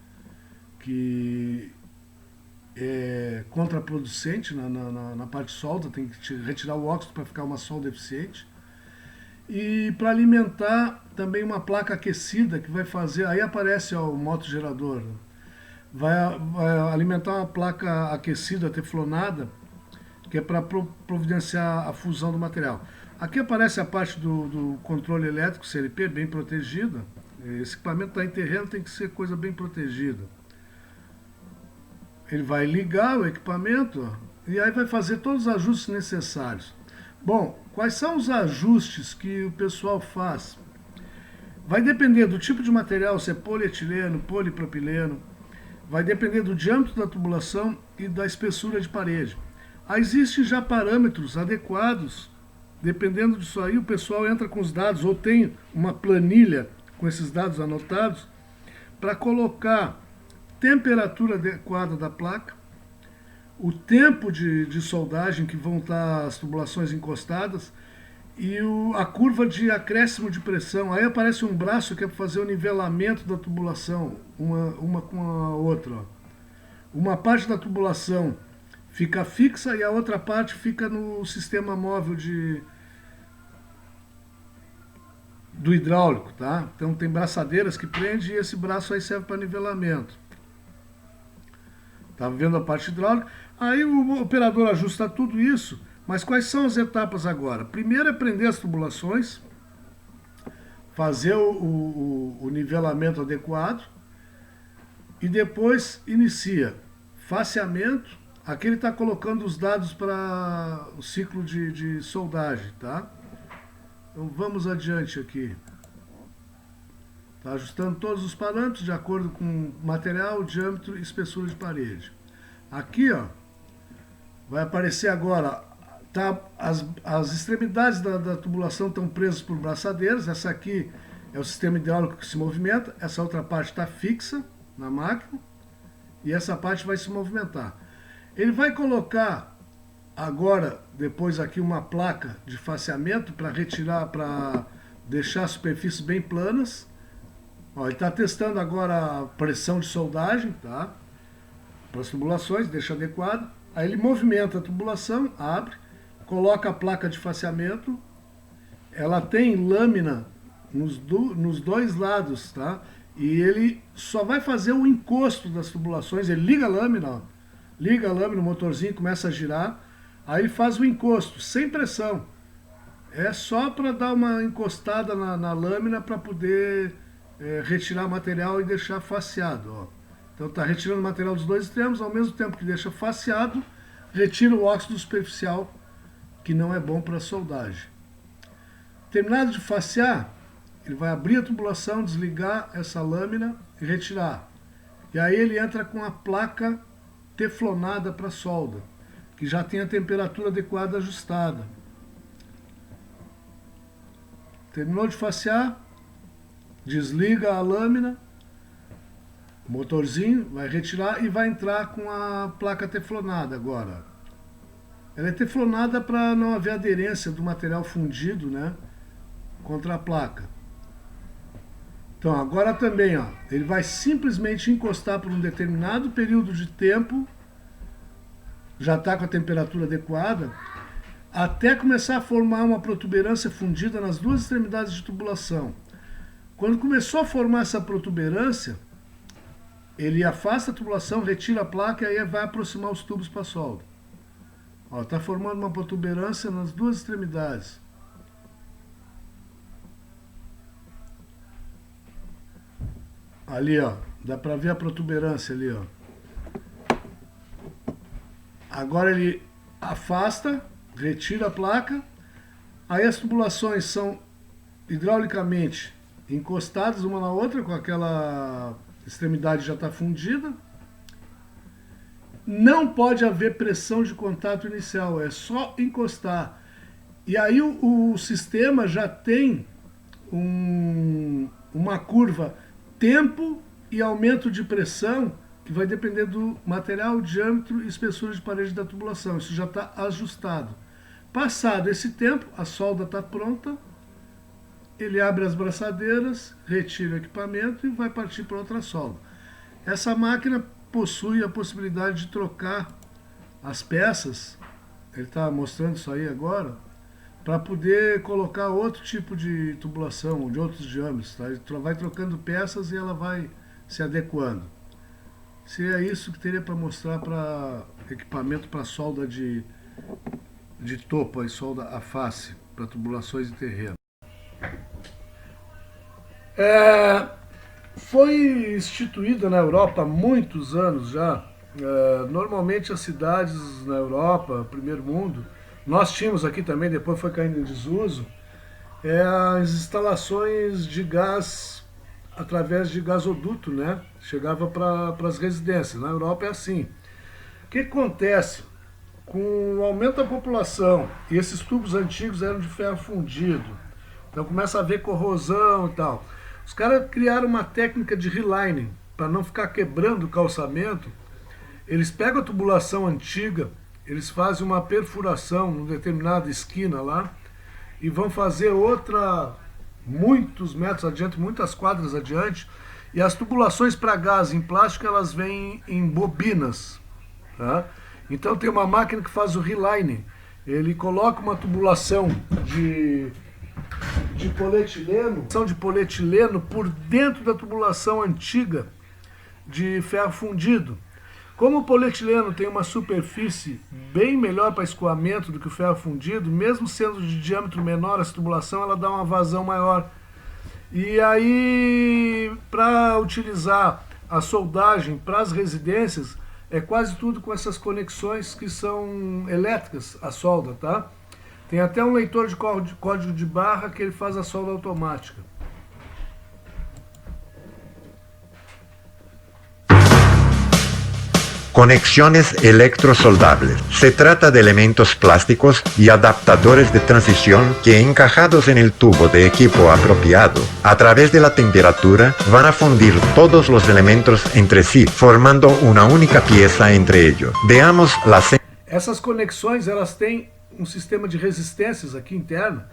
que é contraproducente na parte de solda, tem que retirar o óxido para ficar uma solda eficiente. E para alimentar também uma placa aquecida que vai fazer, aí aparece ó, o motogerador, vai alimentar uma placa aquecida, teflonada, que é para providenciar a fusão do material. Aqui aparece a parte do controle elétrico CLP, bem protegida. Esse equipamento está em terreno, tem que ser coisa bem protegida. Ele vai ligar o equipamento ó, e aí vai fazer todos os ajustes necessários. Bom, quais são os ajustes que o pessoal faz? Vai depender do tipo de material, se é polietileno, polipropileno, vai depender do diâmetro da tubulação e da espessura de parede. Aí existem já parâmetros adequados, dependendo disso aí o pessoal entra com os dados, ou tem uma planilha com esses dados anotados, para colocar temperatura adequada da placa, o tempo de soldagem que vão estar as tubulações encostadas e a curva de acréscimo de pressão. Aí aparece um braço que é para fazer o nivelamento da tubulação, uma com a outra. Ó. Uma parte da tubulação fica fixa e a outra parte fica no sistema móvel do hidráulico, tá? Então tem braçadeiras que prende e esse braço aí serve para nivelamento. Tá vendo a parte hidráulica? Aí o operador ajusta tudo isso, mas quais são as etapas agora? Primeiro é prender as tubulações, fazer o nivelamento adequado e depois inicia faceamento. Aqui ele está colocando os dados para o ciclo de soldagem, tá? Então vamos adiante aqui. Está ajustando todos os parâmetros de acordo com material, diâmetro e espessura de parede. Aqui, ó, vai aparecer agora, tá, as extremidades da tubulação estão presas por braçadeiras. Essa aqui é o sistema hidráulico que se movimenta, essa outra parte está fixa na máquina e essa parte vai se movimentar. Ele vai colocar agora, depois aqui, uma placa de faceamento para retirar, para deixar as superfícies bem planas. Ó, ele está testando agora a pressão de soldagem, tá? Para as tubulações, deixa adequado. Aí ele movimenta a tubulação, abre, coloca a placa de faceamento. Ela tem lâmina nos dois lados, tá? E ele só vai fazer o encosto das tubulações. Ele liga a lâmina, ó. Liga a lâmina, o motorzinho começa a girar. Aí ele faz o encosto, sem pressão. É só para dar uma encostada na lâmina para poder retirar material e deixar faceado, ó. Então está retirando o material dos dois extremos, ao mesmo tempo que deixa faceado, retira o óxido superficial, que não é bom para soldagem. Terminado de facear, ele vai abrir a tubulação, desligar essa lâmina e retirar. E aí ele entra com a placa teflonada para solda, que já tem a temperatura adequada ajustada. Terminou de facear, desliga a lâmina, o motorzinho vai retirar e vai entrar com a placa teflonada agora. Ela é teflonada para não haver aderência do material fundido, né, contra a placa. Então agora também, ó, ele vai simplesmente encostar por um determinado período de tempo, já está com a temperatura adequada, até começar a formar uma protuberância fundida nas duas extremidades de tubulação. Quando começou a formar essa protuberância, ele afasta a tubulação, retira a placa e aí vai aproximar os tubos para a solda. Está formando uma protuberância nas duas extremidades. Ali, ó, dá para ver a protuberância ali, ó. Agora ele afasta, retira a placa, aí as tubulações são hidraulicamente encostadas uma na outra, com aquela extremidade já está fundida. Não pode haver pressão de contato inicial, é só encostar. E aí o sistema já tem uma curva tempo e aumento de pressão, que vai depender do material, diâmetro e espessura de parede da tubulação. Isso já está ajustado. Passado esse tempo, a solda está pronta, ele abre as braçadeiras, retira o equipamento e vai partir para outra solda. Essa máquina possui a possibilidade de trocar as peças, ele está mostrando isso aí agora, para poder colocar outro tipo de tubulação, de outros diâmetros. Tá? Ele vai trocando peças e ela vai se adequando. Seria isso que teria para mostrar para equipamento para solda de topo, e solda à face, para tubulações de terreno. Foi instituída na Europa há muitos anos já. Normalmente as cidades na Europa, primeiro mundo, nós tínhamos aqui também, depois foi caindo em desuso, as instalações de gás através de gasoduto, né? Chegava para as residências. Na Europa é assim. O que acontece? Com o aumento da população, e esses tubos antigos eram de ferro fundido, então começa a haver corrosão e tal. Os caras criaram uma técnica de relining, para não ficar quebrando o calçamento. Eles pegam a tubulação antiga, eles fazem uma perfuração numa determinada esquina lá, e vão fazer outra muitos metros adiante, muitas quadras adiante, e as tubulações para gás em plástico elas vêm em bobinas, tá? Então tem uma máquina que faz o relining, ele coloca uma tubulação de polietileno por dentro da tubulação antiga de ferro fundido. Como o polietileno tem uma superfície bem melhor para escoamento do que o ferro fundido, mesmo sendo de diâmetro menor, essa tubulação ela dá uma vazão maior. E aí, para utilizar a soldagem para as residências, é quase tudo com essas conexões que são elétricas, a solda, tá? Tem até um leitor de código de barra que ele faz a solda automática. Conexiones electrosoldables. Se trata de elementos plásticos y adaptadores de transición que, encajados en el tubo de equipo apropiado, a través de la temperatura, van a fundir todos los elementos entre sí, formando una única pieza entre ellos. Veamos las... Essas conexões, elas têm um sistema de resistências aqui interno,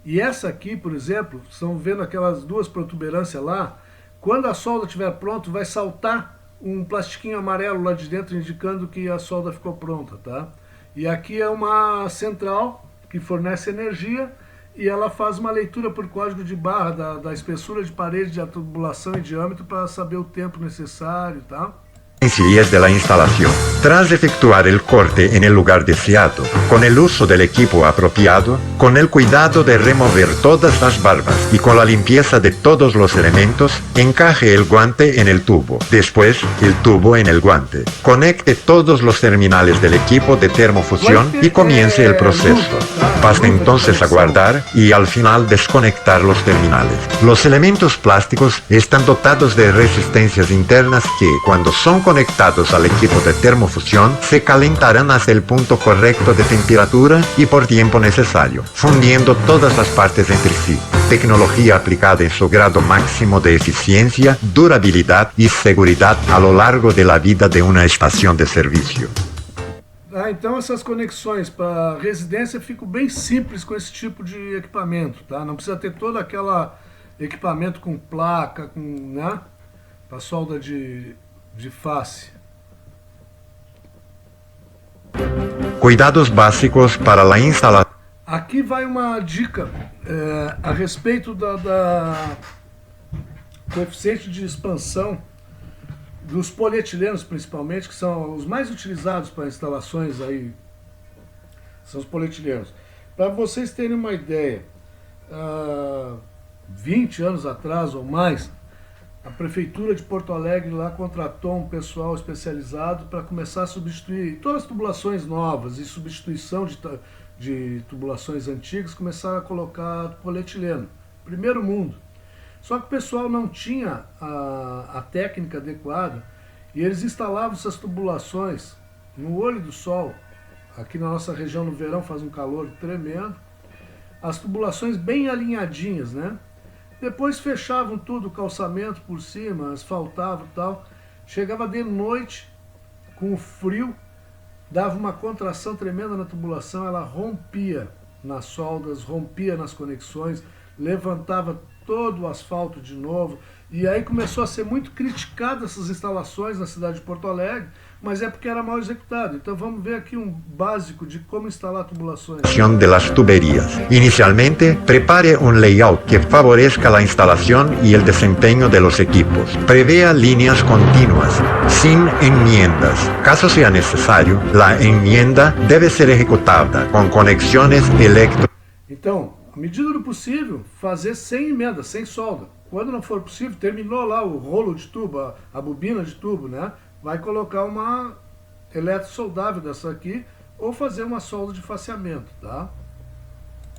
e essa aqui, por exemplo, estão vendo aquelas duas protuberâncias lá, quando a solda estiver pronta, vai saltar um plastiquinho amarelo lá de dentro indicando que a solda ficou pronta, tá? E aqui é uma central que fornece energia e ela faz uma leitura por código de barra da espessura de parede, de tubulação e diâmetro para saber o tempo necessário, tá? Sencillez de la instalación. Tras efectuar el corte en el lugar deseado, con el uso del equipo apropiado, con el cuidado de remover todas las barbas y con la limpieza de todos los elementos, encaje el guante en el tubo, después el tubo en el guante. Conecte todos los terminales del equipo de termofusión y comience el proceso. Basta entonces aguardar y al final desconectar los terminales. Los elementos plásticos están dotados de resistencias internas que, cuando son conectados al equipo de termofusión, se calentarán hasta el punto correcto de temperatura y por tiempo necesario, fundiendo todas las partes entre sí. Tecnología aplicada en su grado máximo de eficiencia, durabilidad y seguridad a lo largo de la vida de una estación de servicio. Então essas conexões para residência ficam bem simples com esse tipo de equipamento, tá? Não precisa ter todo aquele equipamento com placa, né? Para solda de face. Cuidados básicos para la instalación. Aqui vai uma dica a respeito da coeficiente de expansão dos polietilenos, principalmente, que são os mais utilizados para instalações aí, são os polietilenos. Para vocês terem uma ideia, 20 anos atrás ou mais, a Prefeitura de Porto Alegre lá contratou um pessoal especializado para começar a substituir todas as tubulações novas e substituição de tubulações antigas, começaram a colocar polietileno. Primeiro mundo. Só que o pessoal não tinha a técnica adequada e eles instalavam essas tubulações no olho do sol. Aqui na nossa região no verão faz um calor tremendo. As tubulações bem alinhadinhas, né? Depois fechavam tudo, o calçamento por cima, asfaltavam e tal. Chegava de noite, com o frio, dava uma contração tremenda na tubulação, ela rompia nas soldas, rompia nas conexões, levantava todo o asfalto de novo, e aí começou a ser muito criticada essas instalações na cidade de Porto Alegre, mas é porque era mal executado. Então vamos ver aqui um básico de como instalar tubulações. De las tuberías. Inicialmente, prepare un layout que favorezca la instalación y el desempeño de los equipos. Prevea líneas continuas, sin enmiendas. Caso sea necesario, la enmienda debe ser ejecutada con conexiones eléctricas. Então, à medida do possível, fazer sem emenda, sem solda. Quando não for possível, terminou lá o rolo de tubo, a bobina de tubo, né? Vai colocar uma eletrosoldável dessa aqui ou fazer uma solda de faceamento, tá?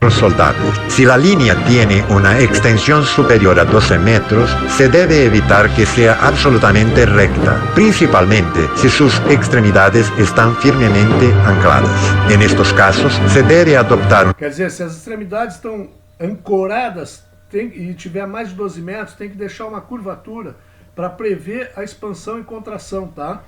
Soldados. Si la línea tiene una extensión superior a 12 metros, se debe evitar que sea absolutamente recta, principalmente si sus extremidades están firmemente ancladas. En estos casos, se debe adoptar... Quer dizer, se as extremidades estão ancoradas e tiver mais de 12 metros, tem que deixar uma curvatura para prever a expansão e contração, tá?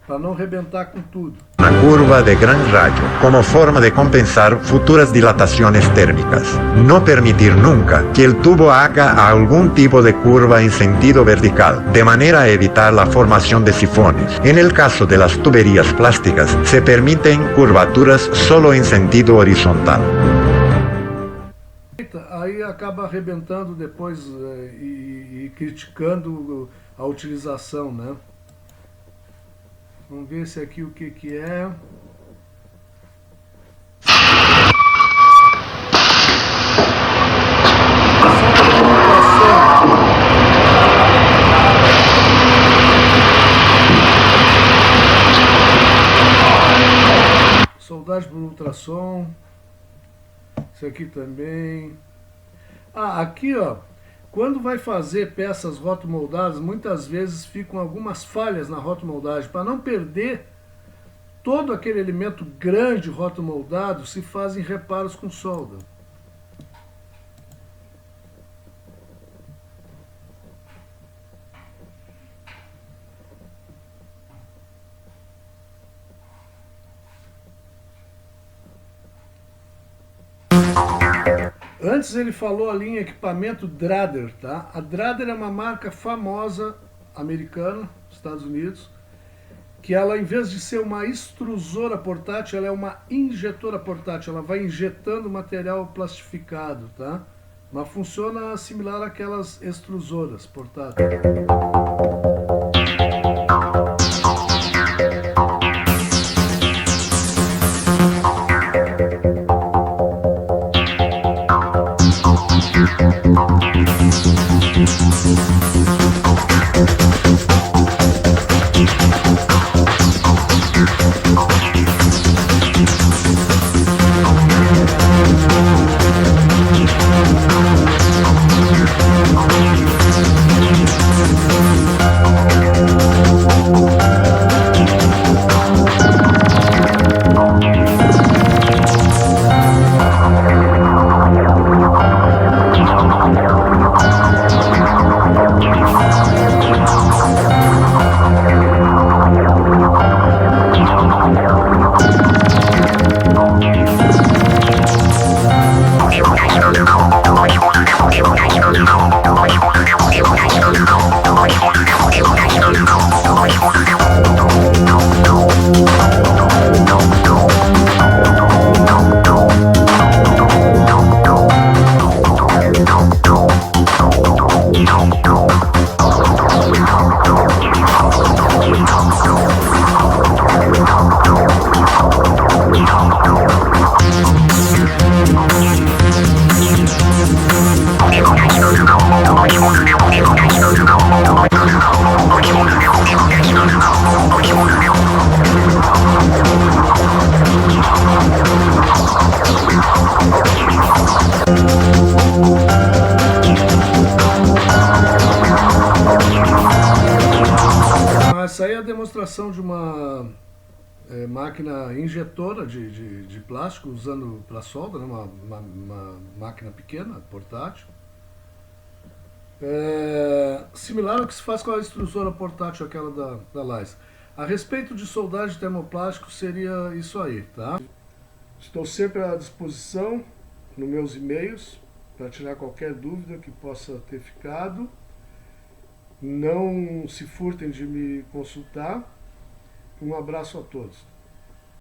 Para não arrebentar com tudo. Una curva de gran rayo, como forma de compensar futuras dilataciones térmicas. No permitir nunca que el tubo haga algún tipo de curva en sentido vertical, de manera a evitar la formación de sifones. En el caso de las tuberías plásticas, se permiten curvaturas solo en sentido horizontal. Aí acaba arrebentando depois e criticando a utilização, né? Vamos ver esse aqui o que é. Soldagem por ultrassom. Esse aqui também. Ah, aqui ó, quando vai fazer peças rotomoldadas, muitas vezes ficam algumas falhas na rotomoldagem. Para não perder todo aquele elemento grande rotomoldado, se fazem reparos com solda. Antes ele falou ali em equipamento Drader, tá? A Drader é uma marca famosa americana, Estados Unidos, que ela, em vez de ser uma extrusora portátil, ela é uma injetora portátil. Ela vai injetando material plastificado, tá? Mas funciona similar àquelas extrusoras portáteis. Essa aí é a demonstração de uma máquina injetora de plástico usando para solda, né? Uma máquina pequena, portátil. Similar ao que se faz com a extrusora portátil, aquela da Lais. A respeito de soldagem termoplástico seria isso aí, tá? Estou sempre à disposição nos meus e-mails para tirar qualquer dúvida que possa ter ficado. Não se furtem de me consultar. Um abraço a todos.